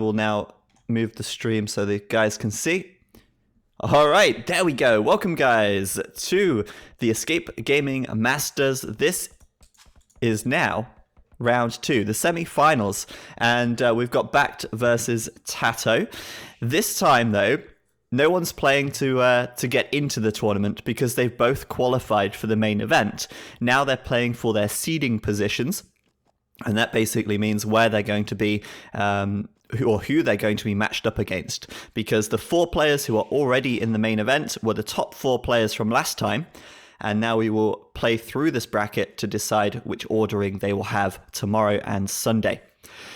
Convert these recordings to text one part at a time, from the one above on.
will now move the stream so the guys can see. All right, there we go. Welcome, guys, to the Escape Gaming Masters. This is now round 2, the semi-finals, and we've got BacT versus TaToH. This time, though, no one's playing to get into the tournament because they've both qualified for the main event. Now they're playing for their seeding positions, and that basically means where they're going to be, or who they're going to be matched up against. Because the 4 players who are already in the main event were the top 4 players from last time, and now we will play through this bracket to decide which ordering they will have tomorrow and Sunday.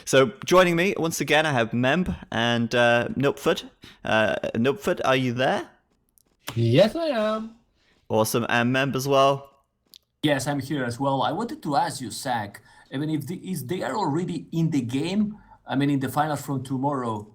So joining me once again, I have Memb and Nupford. Nupford, are you there? Yes, I am. Awesome, and Memb as well. Yes, I'm here as well. I wanted to ask you, Zach, I mean, if they are already in the game, I mean, in the finals from tomorrow,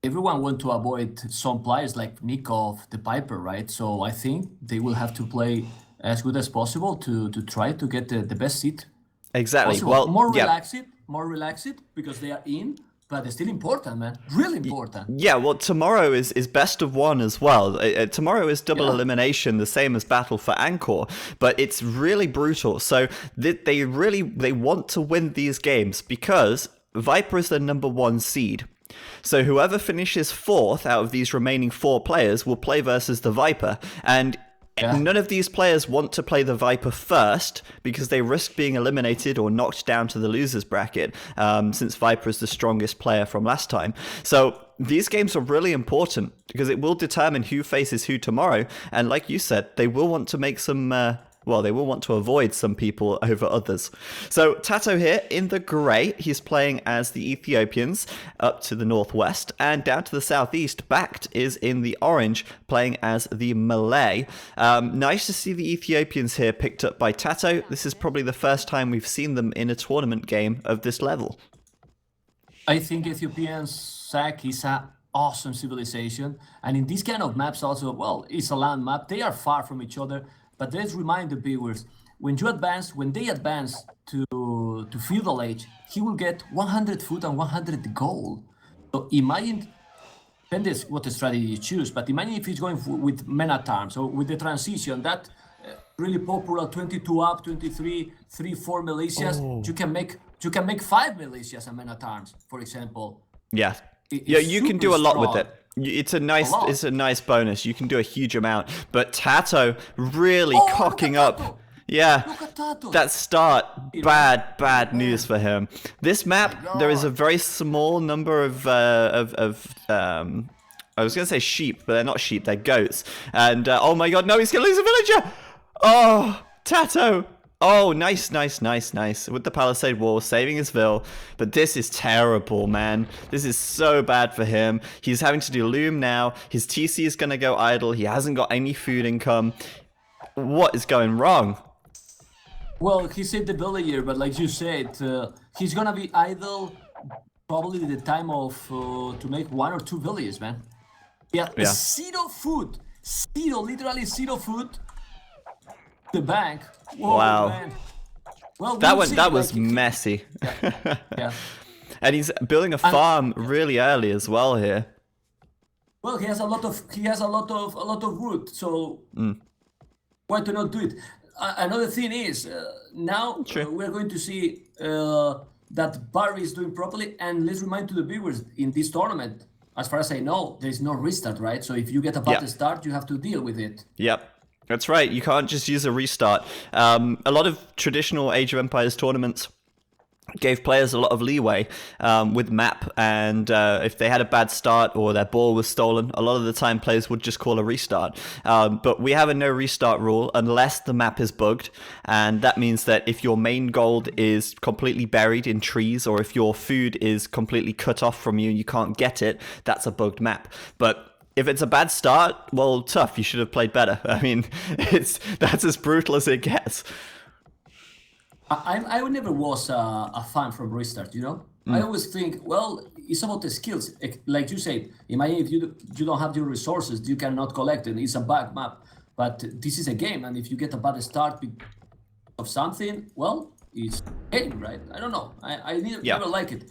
everyone want to avoid some players like Nikov, the Piper, right? So I think they will have to play as good as possible to try to get the best seat. Exactly. Possible. Well, more relaxed because they are in, but it's still important, man. Really important. Yeah, well, tomorrow is best of 1 as well. Tomorrow is double elimination, the same as Battle for Angkor, but it's really brutal. So they want to win these games because Viper is the number 1 seed. So whoever finishes 4th out of these remaining 4 players will play versus the Viper, and none of these players want to play the Viper first because they risk being eliminated or knocked down to the losers bracket, since Viper is the strongest player from last time. So these games are really important because it will determine who faces who tomorrow, and like you said, they will want to make some they will want to avoid some people over others. So TaToH here in the grey, he's playing as the Ethiopians up to the northwest, and down to the southeast, BacT is in the orange, playing as the Malay. Nice to see the Ethiopians here picked up by TaToH. This is probably the first time we've seen them in a tournament game of this level. I think Ethiopians, Zach, is an awesome civilization, and in these kind of maps also, well, it's a land map. They are far from each other. But let's remind the viewers, when they advance to feudal age, he will get 100 food and 100 gold. So imagine, depends what strategy you choose, but imagine if he's going with men at arms, so with the transition, that really popular 22 up, 23, 3, 4 militias, you can make 5 militias and men at arms, for example. Yeah. You can do a lot with it. It's a nice bonus. You can do a huge amount, but TaToH really cocking up. Yeah, that start, bad news for him. This map, there is a very small number of I was gonna say sheep, but they're not sheep, they're goats. And oh my god, no, he's gonna lose a villager. Oh, TaToH. Oh, nice. With the Palisade Wall, saving his Vil. But this is terrible, man. This is so bad for him. He's having to do Loom now. His TC is going to go idle. He hasn't got any food income. What is going wrong? Well, he saved the villager, but like you said, he's going to be idle probably the time of to make 1 or 2 villages, man. Yeah. 0 food. Literally 0 food. The bank. Whoa, wow, man. Well, that was messy. Yeah. And he's building a farm really early as well here. Well, he has a lot of wood, so why to not do it? Another thing is now we're going to see that Barry is doing properly, and let's remind to the viewers in this tournament, as far as I know, there is no restart, right? So if you get a bad start, you have to deal with it. Yep. That's right, you can't just use a restart. A lot of traditional Age of Empires tournaments gave players a lot of leeway with map, and if they had a bad start or their ball was stolen, a lot of the time players would just call a restart. But we have a no restart rule unless the map is bugged, and that means that if your main gold is completely buried in trees, or if your food is completely cut off from you and you can't get it, that's a bugged map. But if it's a bad start, well, tough. You should have played better. I mean, that's as brutal as it gets. I never was a fan from restart, you know? I always think, well, it's about the skills. Like you said, imagine if you don't have the resources, you cannot collect it. It's a bad map. But this is a game, and if you get a bad start of something, well, it's game, right? I don't know. I never like it.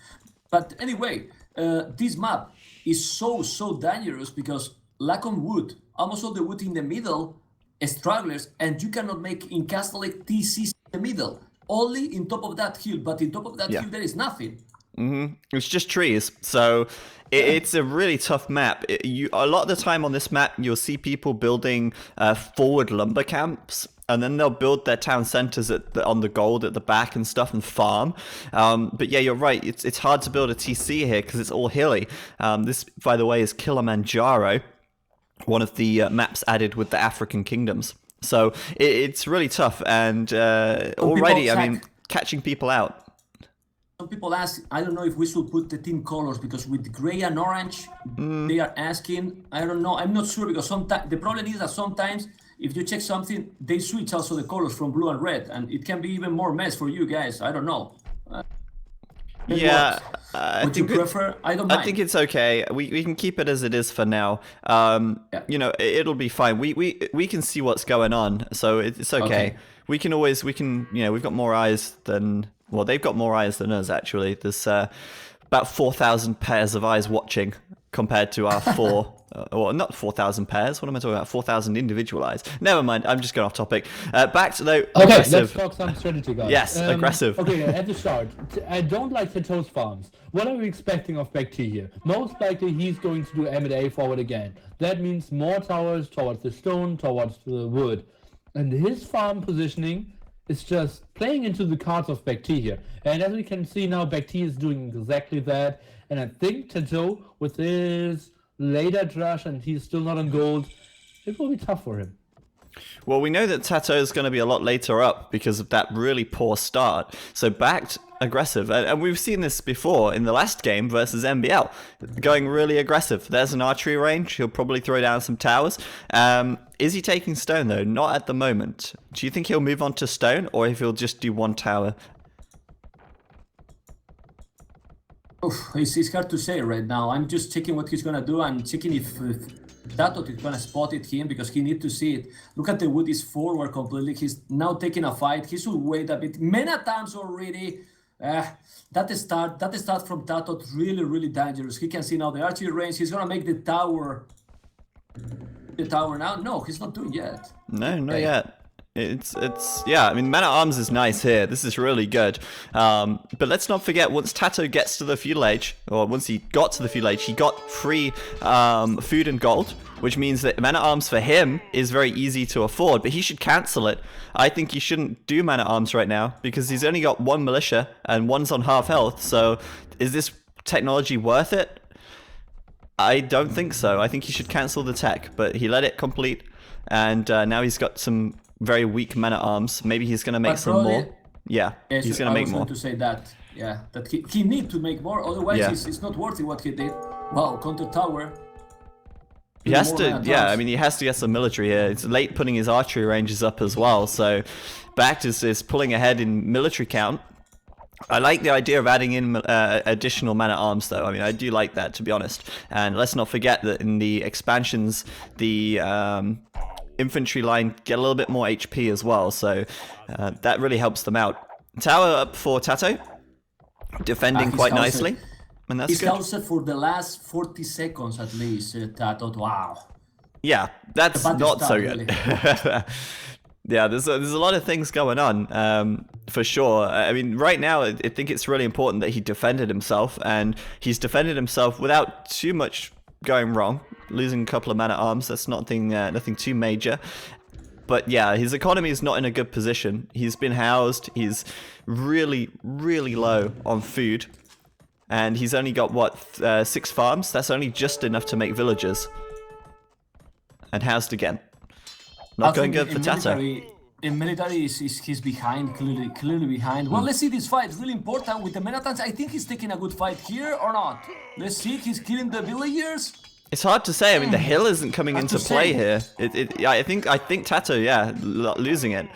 But anyway, this map is so dangerous because lack of wood, almost all the wood in the middle, stragglers, and you cannot make encapsulate TCs in the middle. Only in top of that hill, but in top of that hill there is nothing. It's just trees, so it's a really tough map. A lot of the time on this map, you'll see people building forward lumber camps, and then they'll build their town centers on the gold at the back and stuff and farm. But yeah, you're right. It's hard to build a TC here because it's all hilly. This, by the way, is Kilamanjaro, one of the maps added with the African kingdoms. So it's really tough, and already, I mean, catching people out. Some people ask, I don't know if we should put the team colors because with gray and orange, they are asking. I don't know. I'm not sure because sometimes the problem is that sometimes if you check something, they switch also the colors from blue and red, and it can be even more mess for you guys. I don't know. Yeah, would you prefer? I don't mind. I think it's okay. We can keep it as it is for now. You know, it'll be fine. We can see what's going on, so it's okay. We can, you know, we've got more eyes than. Well, they've got more eyes than us, actually. There's about 4,000 pairs of eyes watching compared to our 4... well, not 4,000 pairs. What am I talking about? 4,000 individual eyes. Never mind. I'm just going off topic. Back to, though, okay, aggressive. let's talk some strategy, guys. Yes, aggressive. Okay, at the start, I don't like TaToH farms. What are we expecting of BacT here? Most likely, he's going to do M&A forward again. That means more towers towards the stone, towards the wood. And his farm positioning... it's just playing into the cards of BacT here. And as we can see now, BacT is doing exactly that. And I think TaToH, with his later drush, and he's still not on gold, it will be tough for him. Well, we know that TaToH is going to be a lot later up because of that really poor start. So BacT aggressive, and we've seen this before in the last game versus MBL, going really aggressive. There's an archery range. He'll probably throw down some towers. Is he taking stone though? Not at the moment. Do you think he'll move on to stone, or if he'll just do one tower? It's hard to say right now. I'm just checking what he's gonna do. I'm checking if TaToH is gonna spot it him because he need to see it. Look at the wood is forward completely. He's now taking a fight. He should wait a bit. Many times already. That start from TaToH really dangerous. He can see now the archery range. He's gonna make the tower. The tower now? No, he's not doing yet. No, not yet. It's yeah. I mean, Man at Arms is nice here. This is really good. But let's not forget, once TaToH gets to the feudal age, or once he got to the feudal age, he got free food and gold, which means that Man at Arms for him is very easy to afford. But he should cancel it. I think he shouldn't do Man at Arms right now because he's only got one militia and one's on half health. So, is this technology worth it? I don't think so. I think he should cancel the tech, but he let it complete, and now he's got some very weak Man at Arms. Maybe he's gonna make some more. Yeah, he's gonna make more. I was going to say that. Yeah, that he need to make more. Otherwise, it's not worth it what he did. Wow, counter tower. He has to. Yeah, I mean, he has to get some military here. It's late putting his archery ranges up as well. So, BacT is pulling ahead in military count. I like the idea of adding in additional Man at Arms, though. I mean, I do like that, to be honest. And let's not forget that in the expansions, the infantry line get a little bit more HP as well, so that really helps them out. Tower up for TaToH, defending quite nicely, and that's good. He's held for the last 40 seconds at least, TaToH. Wow. Yeah, that's not so good. Really. Yeah, there's a lot of things going on, for sure. I mean, right now, I think it's really important that he defended himself, and he's defended himself without too much going wrong. Losing a couple of Man at Arms, that's nothing too major. But yeah, his economy is not in a good position. He's been housed. He's really low on food, and he's only got what 6 farms. That's only just enough to make villages. And housed again. Not going good for TaToH. In military, he's behind, clearly behind. Well, let's see this fight. It's really important with the Menatans. I think he's taking a good fight here or not. Let's see. He's killing the villagers. It's hard to say. I mean, the hill isn't coming into play here. I think TaToH, yeah, losing it.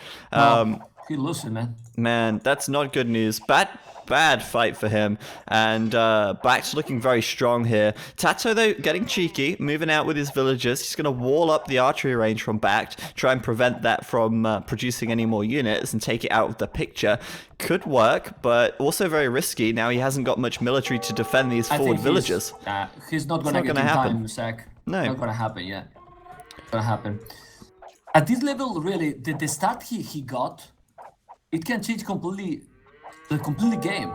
He losing, man. Man, that's not good news. Bad fight for him. And BacT's looking very strong here. TaToH, though, getting cheeky, moving out with his villagers. He's going to wall up the archery range from BacT, try and prevent that from producing any more units and take it out of the picture. Could work, but also very risky. Now he hasn't got much military to defend these forward villages. He's not going to get in time, Zach. No. Not going to happen yet. Not going to happen. At this level, really, the start he got, it can change completely the complete game,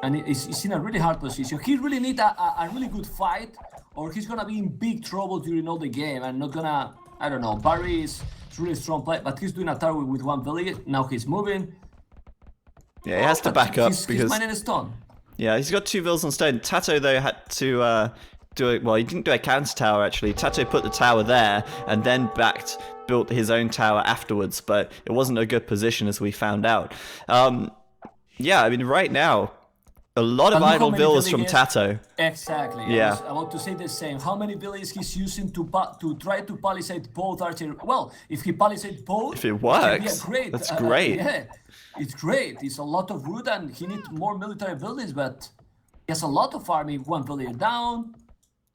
and he's in a really hard position. He really need a really good fight, or he's gonna be in big trouble during all the game and not gonna, I don't know. Barry is really strong play, but he's doing a tower with one village. Now he's moving. Yeah, he has to back up he's because mining a stone. Yeah, he's got 2 vills on stone. TaToH, though, had to do it. Well, he didn't do a counter tower actually. TaToH put the tower there, and then BacT built his own tower afterwards, but it wasn't a good position as we found out. Yeah, I mean, right now, a lot of idle villas from TaToH. Exactly. Yeah. I was about to say the same. How many villages he's using to try to palisade both archery? Well, if he palisade both, If it works, great. that's great. Yeah, it's great. It's a lot of wood, and he needs more military buildings, but he has a lot of farming. One village down.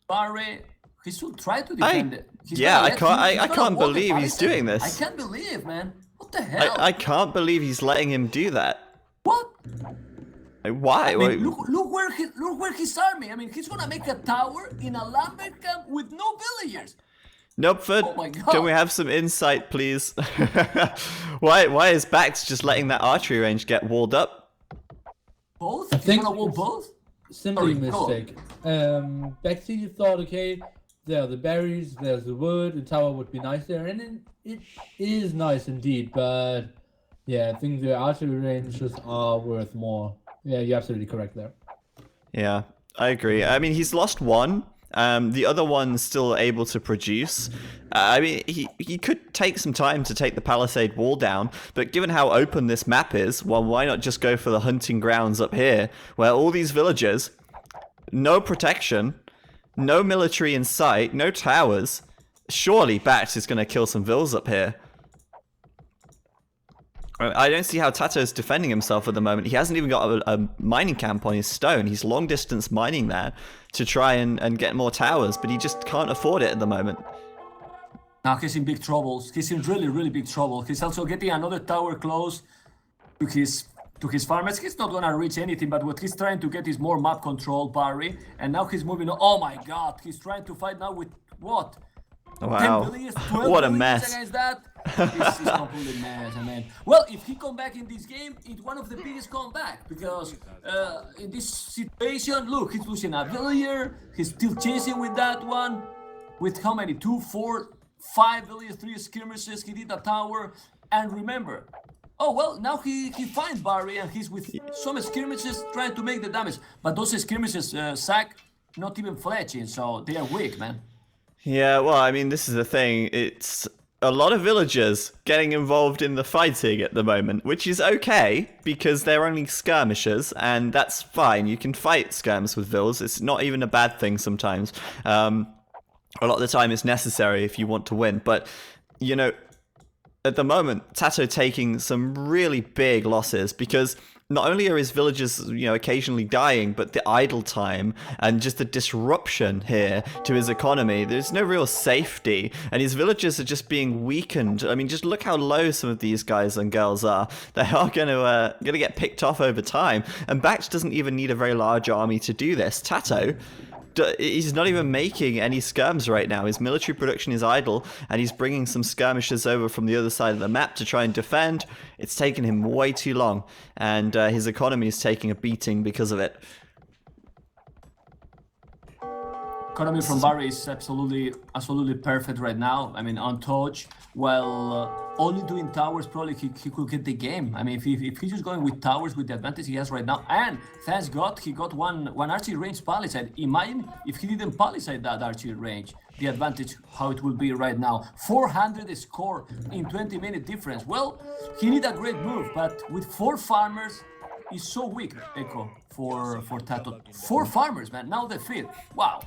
Barry, he should try to defend it. I can't believe he's doing this. I can't believe, man. What the hell? I can't believe he's letting him do that. What? Why? I mean, look where his army. I mean, he's gonna make a tower in a lumber camp with no villagers. Nope, Oh my God. Can we have some insight, please? Why is BacT just letting that archery range get walled up? Both? I think He's gonna wall both? Simply Sorry, go on. mistake. BacT thought, okay, there are the berries, there's the wood, the tower would be nice there, and it is nice indeed, but yeah, I think the archery ranges are worth more. Yeah, you're absolutely correct there. Yeah, I agree. I mean, he's lost one. The other one's still able to produce. I mean, he could take some time to take the palisade wall down, but given how open this map is, well, why not just go for the hunting grounds up here, where all these villagers, no protection, no military in sight, no towers. Surely BacT is going to kill some vills up here. I don't see how TaToH's defending himself at the moment. He hasn't even got a mining camp on his stone. He's long distance mining that to try and get more towers, but he just can't afford it at the moment. Now he's in big troubles. He's in really, really big trouble. He's also getting another tower close to his farmers. He's not gonna reach anything, but what he's trying to get is more map control, Barry. And now he's moving on. Oh my God, he's trying to fight now with what? Wow. 10 villages, 12 What a villages mess. against that? This is completely mess, I mean. Well, if he come back in this game, it's one of the biggest comeback because in this situation, look, he's losing a villager. He's still chasing with that one. With how many? 2, 4, 5 villagers, 3 skirmishes. He did a tower. And remember, oh well, now he finds Barry and he's with some skirmishes trying to make the damage. But those skirmishes, Zach, not even fletching, so they are weak, man. Yeah, well, I mean, this is the thing. It's a lot of villagers getting involved in the fighting at the moment, which is okay because they're only skirmishers, and that's fine. You can fight skirms with vills. It's not even a bad thing sometimes. A lot of the time it's necessary if you want to win. But, you know, at the moment, TaToH taking some really big losses because not only are his villagers, you know, occasionally dying, but the idle time and just the disruption here to his economy. There's no real safety, and his villagers are just being weakened. I mean, just look how low some of these guys and girls are. They are going to get picked off over time, and BacT doesn't even need a very large army to do this. TaToH, he's not even making any skirms right now. His military production is idle, and he's bringing some skirmishers over from the other side of the map to try and defend. It's taken him way too long, and his economy is taking a beating because of it. Economy from Barry is absolutely perfect right now. I mean, on TaToH, while only doing towers, probably he could get the game. I mean, if he's just going with towers with the advantage he has right now, and thanks God he got one archery range palisade. Imagine if he didn't palisade that archery range, the advantage how it will be right now. 400 score in 20-minute difference. Well, he need a great move, but with 4 farmers, he's so weak. Echo for TaToH. 4 farmers, man. Now the 5th. Wow.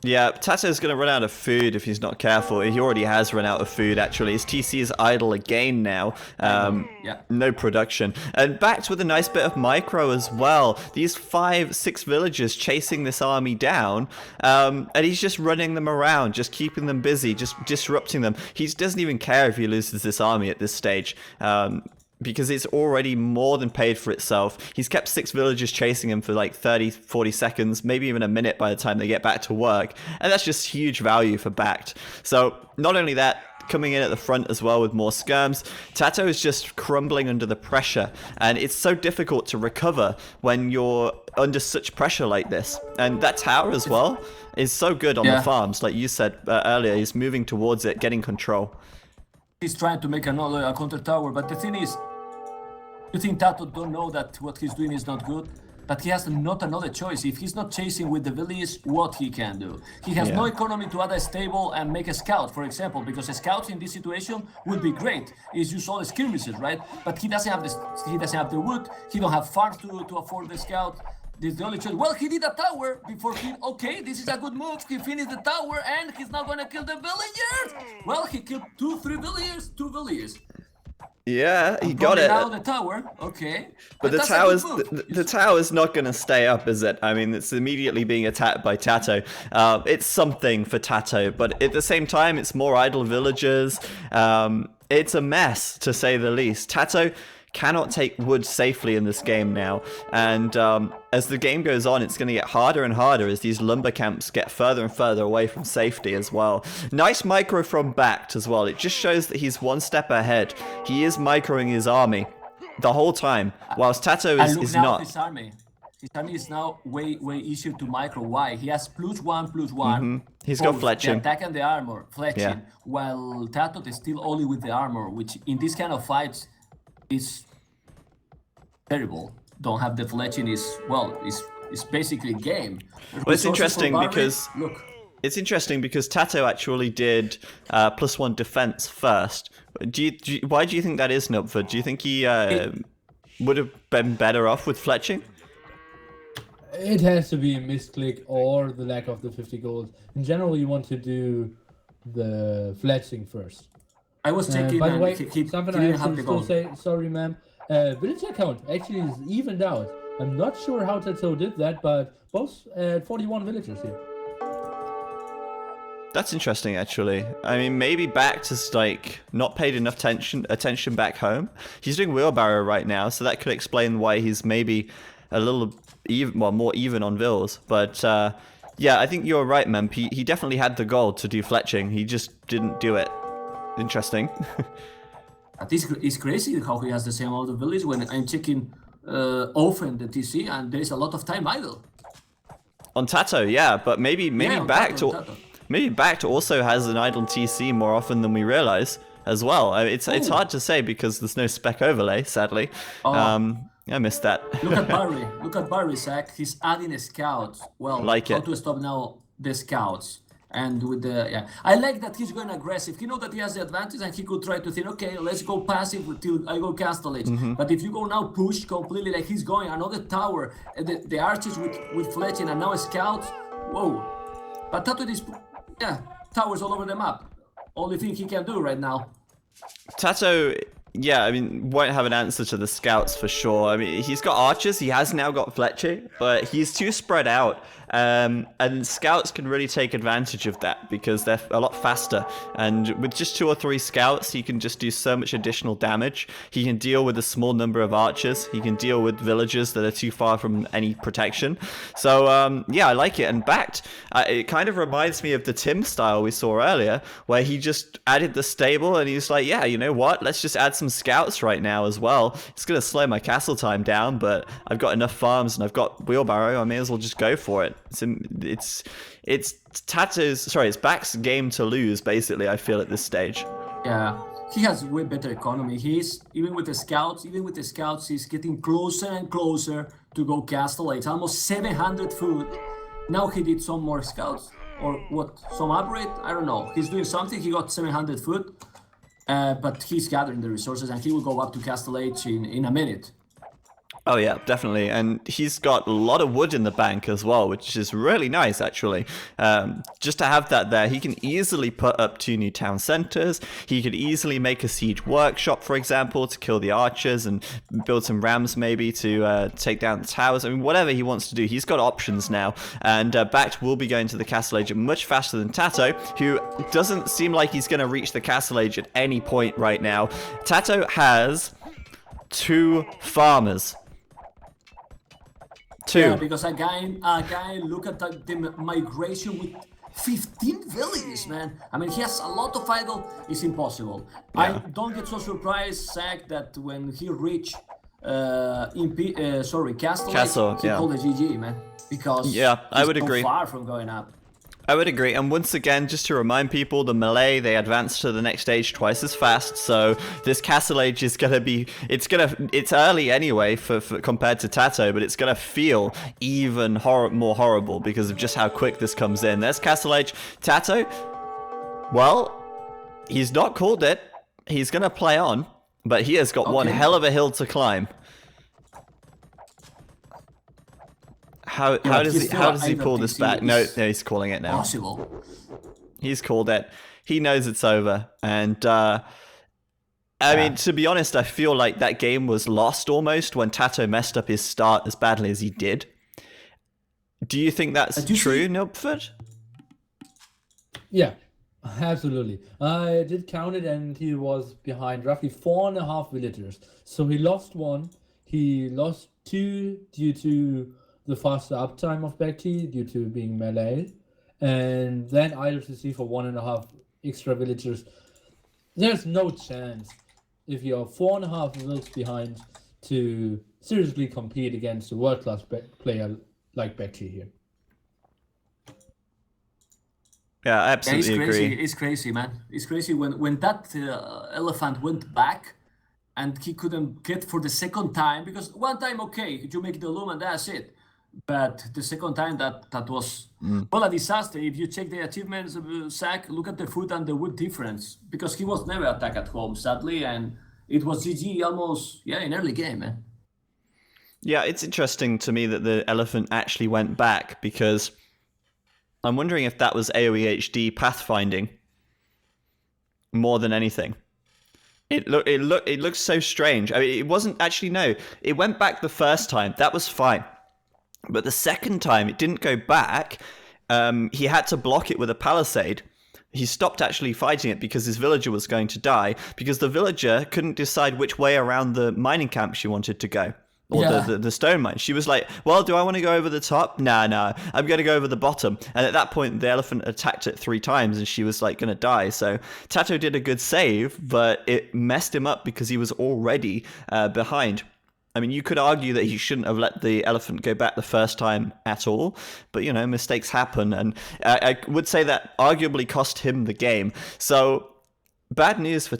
Yeah, TaToH's going to run out of food if he's not careful. He already has run out of food, actually. His TC is idle again now. Yeah. No production. And backed with a nice bit of micro as well. These 5-6 villagers chasing this army down. And he's just running them around, just keeping them busy, just disrupting them. He doesn't even care if he loses this army at this stage. Because it's already more than paid for itself. He's kept 6 villagers chasing him for like 30, 40 seconds, maybe even a minute by the time they get back to work. And that's just huge value for BacT. So not only that, coming in at the front as well with more skirms, TaToH is just crumbling under the pressure. And it's so difficult to recover when you're under such pressure like this. And that tower as well is so good on the farms. Like you said earlier, he's moving towards it, getting control. He's trying to make a counter tower, but the thing is, you think TaToH don't know that what he's doing is not good? But he has not another choice. If he's not chasing with the village, what he can do? He has no economy to add a stable and make a scout, for example, because a scout in this situation would be great. Is you saw the skirmishes, right? But he doesn't have this. He doesn't have the wood. He don't have farms to afford the scout. This is the only choice. Well, he did a tower before he. Okay, this is a good move. He finished the tower and he's not gonna kill the villagers. Well, he killed 2-3 villagers. 2 villagers. Yeah, he got it. Now the tower, okay. But the tower's not going to stay up, is it? I mean, it's immediately being attacked by TaToH. It's something for TaToH, but at the same time, it's more idle villagers. It's a mess, to say the least. TaToH cannot take wood safely in this game now, and as the game goes on, it's going to get harder and harder as these lumber camps get further and further away from safety as well. Nice micro from BacT as well. It just shows that he's one step ahead. He is microing his army the whole time, whilst TaToH is not. His army is now way easier to micro. Why? He has +1/+1. He's got fletching. The attack and the armor, fletching, while TaToH is still only with the armor, which in this kind of fights is terrible. Don't have the fletching is basically game. Well, it's interesting because TaToH actually did +1 defense first. Why do you think that is, Nupford? Do you think he would have been better off with fletching? It has to be a misclick or the lack of the 50 gold. In general, you want to do the fletching first. I was checking. By the way, something I have to still say. Sorry, ma'am. Villager count actually is evened out. I'm not sure how TaToH did that, but both 41 villagers here. That's interesting, actually. I mean, maybe BacT has like not paid enough attention back home. He's doing wheelbarrow right now, so that could explain why he's maybe a little more even on vills. But yeah, I think you're right, Memb. He definitely had the goal to do fletching. He just didn't do it. Interesting. It's crazy how he has the same amount of village when I'm checking often the TC and there's a lot of time idle. On TaToH, yeah, but maybe BacT also has an idle TC more often than we realize as well. It's hard to say because there's no spec overlay, sadly. I missed that. Look at Barry, Zach. He's adding a scout. Well, how to stop now the scouts. And with the I like that he's going aggressive. He knows that he has the advantage, and he could try to think, okay, let's go passive till I go castle age. But if you go now push completely like he's going, another tower, the archers with fletching, and now scouts. Whoa! But TaToH is towers all over the map. Only thing he can do right now. TaToH. Yeah, I mean, won't have an answer to the scouts for sure. I mean, he's got archers, he has now got fletching, but he's too spread out. And scouts can really take advantage of that because they're a lot faster. And with just 2 or 3 scouts, he can just do so much additional damage. He can deal with a small number of archers. He can deal with villagers that are too far from any protection. So, yeah, I like it. And BacT, it kind of reminds me of the Tim style we saw earlier, where he just added the stable and he's like, yeah, you know what? Let's just add some scouts right now as well. It's going to slow my castle time down, but I've got enough farms and I've got wheelbarrow. I may as well just go for it. It's BacT's game to lose, basically, I feel at this stage. Yeah, he has way better economy. He's even with the scouts, he's getting closer and closer to go castle. It's almost 700 food. Now he did some more scouts or what? Some upgrade? I don't know. He's doing something. He got 700 food, but he's gathering the resources and he will go up to castle age in a minute. Oh yeah, definitely, and he's got a lot of wood in the bank as well, which is really nice actually. Just to have that there, he can easily put up 2 new town centers. He could easily make a siege workshop, for example, to kill the archers and build some rams maybe to take down the towers. I mean, whatever he wants to do, he's got options now. And BacT will be going to the castle age much faster than TaToH, who doesn't seem like he's going to reach the castle age at any point right now. TaToH has 2 farmers. 2. Yeah, because a guy look at the migration with 15 villages, man. I mean, he has a lot of idle. It's impossible. Yeah. I don't get so surprised, Zach, that when he reached Castle, he yeah. called it GG, man. Because I would he's agree. so far from going up. I would agree, and once again, just to remind people, the Malay, they advance to the next stage twice as fast, so this castle age is gonna be, it's early anyway for compared to TaToH, but it's gonna feel even more horrible because of just how quick this comes in. There's castle age. TaToH, well, he's not called it, he's gonna play on, but he has got one hell of a hill to climb. How does he pull this back? No, he's calling it now. Possible. He's called it. He knows it's over. And I mean, to be honest, I feel like that game was lost almost when TaToH messed up his start as badly as he did. Do you think that's true, Nilpford? Yeah, absolutely. I did count it, and he was behind roughly 4.5 villagers. So he lost 1. He lost 2 due to the faster uptime of BacT due to being Malay, and then idle to see for 1.5 extra villagers. There's no chance if you're 4.5 vills behind to seriously compete against a world-class player like BacT here. Yeah, I absolutely agree. It's crazy, man. It's crazy when that elephant went back and he couldn't get for the second time, because one time, okay, you make the loom and that's it. But the second time, that was well a disaster. If you check the achievements, Zach, look at the food and the wood difference, because he was never attacked at home, sadly, and it was GG almost in early game, man. Yeah, it's interesting to me that the elephant actually went back, because I'm wondering if that was AoE HD pathfinding more than anything. It looked so strange. I mean, it wasn't actually, no. It went back the first time. That was fine. But the second time, it didn't go back. He had to block it with a palisade. He stopped actually fighting it because his villager was going to die, because the villager couldn't decide which way around the mining camp she wanted to go. Or the stone mine. She was like, well, do I want to go over the top? Nah, I'm going to go over the bottom. And at that point, the elephant attacked it 3 times and she was like going to die. So TaToH did a good save, but it messed him up because he was already behind. I mean, you could argue that he shouldn't have let the elephant go back the first time at all, but, you know, mistakes happen, and I would say that arguably cost him the game. So, bad news for